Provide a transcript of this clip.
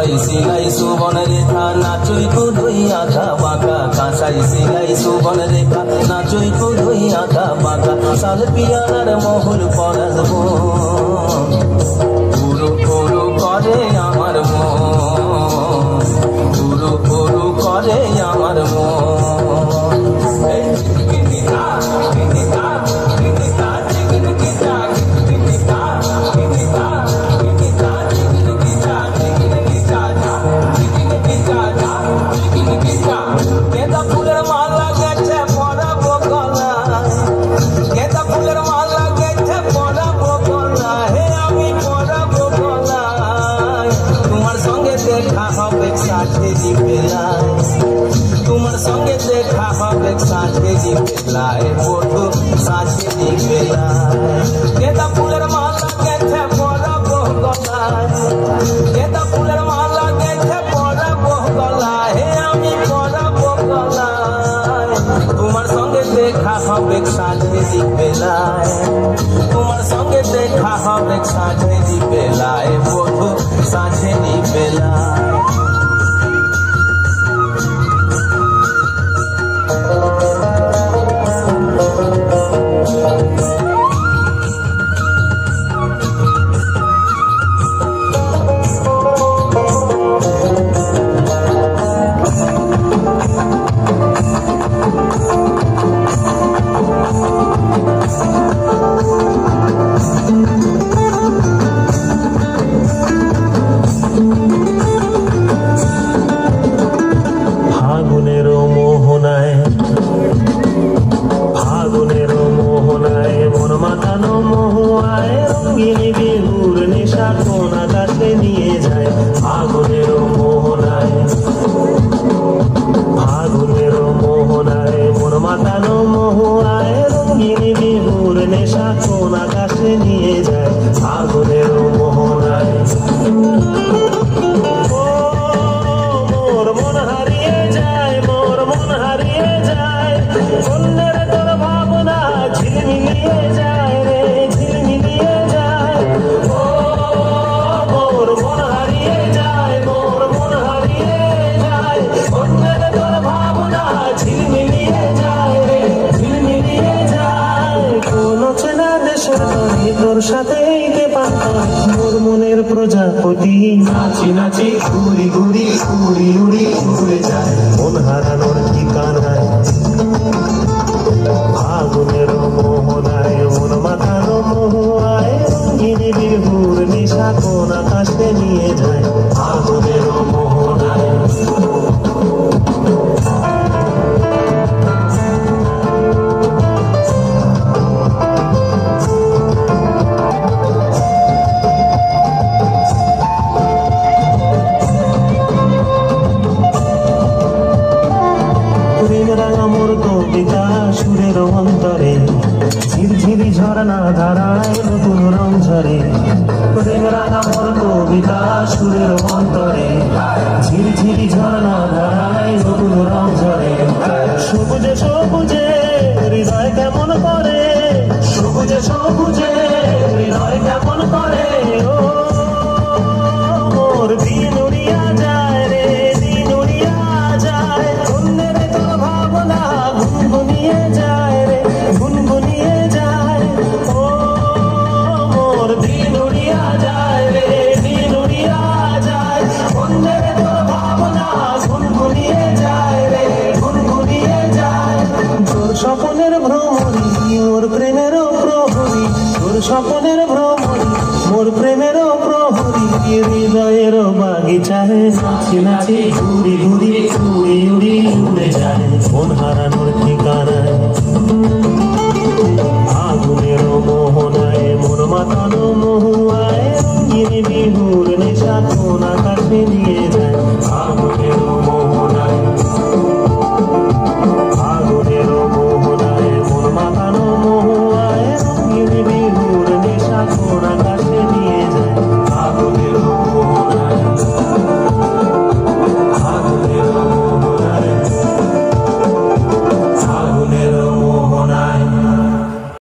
কাঁসাই সিলাই সুবন রেখা নাচই কুদুই আঁকা বাঁকা কাঁসাই সিলাই সুবন রেখা নাচই কুদুই আঁকা বাঁকা সাল পিয়ার মহুল পরাজব পুরো পুরো করে আমার মন পুরো পুরো করে আমার মন তোমার সঙ্গে দেখা হবে সাঁঝেরি বেলায় বধু সাঁঝেরি বেলায় গেঁদা ফুলের মালা গেঁথে পরাবো গলায় গেঁদা ফুলের মালা গেঁথে পরাবো গলায় হে আমি পরাবো গলায় তোমার সঙ্গে দেখা হবে সাঁঝেরি বেলায় তোমার সঙ্গে দেখা হবে সাঁঝেরি বেলায় বধু সাঁঝেরি বেলায় মোর মনের প্রজাপতি নাচি নাচি ঘুরি ঘুরি উড়ি উড়ি উড়ে যায় মন হারানোর ঠিকানায় ফাগুনের মোহনায় মন মাতানো মোহায় রঙিনী বিহুর নিশা কোন আকাশে নিয়ে যায় ফাগুনের মোহনায় সুরের অন্তরে ঝিরঝিরি ঝরনা ধারায় নতুন রং ঝরে প্রেম রাঙা মোর কবিতা সুরের অন্তরে ঝিরঝিরি ঝরনা ধারায় নতুন রং ঝরে সবুজে সবুজে হৃদয় কেমন করে সবুজে সবুজে হৃদয় কেমন করে ও মোর দিন উড়িয়া যায় রে দিন উড়িয়া যায় অন্যের তোর ভাবনা গুনগুনিয়ে যায় রে গুনগুনিয়ে যায় ও মোর দিন উড়িয়া যায় রে দিন উড়িয়া যায় অন্যের তোর ভাবনা গুনগুনিয়ে যায় রে গুনগুনিয়ে যায় তোর স্বপ্নের ভ্রমণী মোর প্রেমেরও প্রহরী তোর স্বপ্নের ভ্রমণী মোর প্রেমেরও প্রহরী হৃদয়ের বাগিচায় নাচি নাচি ঘুরি ঘুরি উড়ি উড়ি উড়ে যায় মন হারানোর ঠিকানায় আগুনের মোহনায় মোর মাতানো মহুয়ায় রঙিনী বিহুর নেশা কোন আকাশে নিয়ে যায়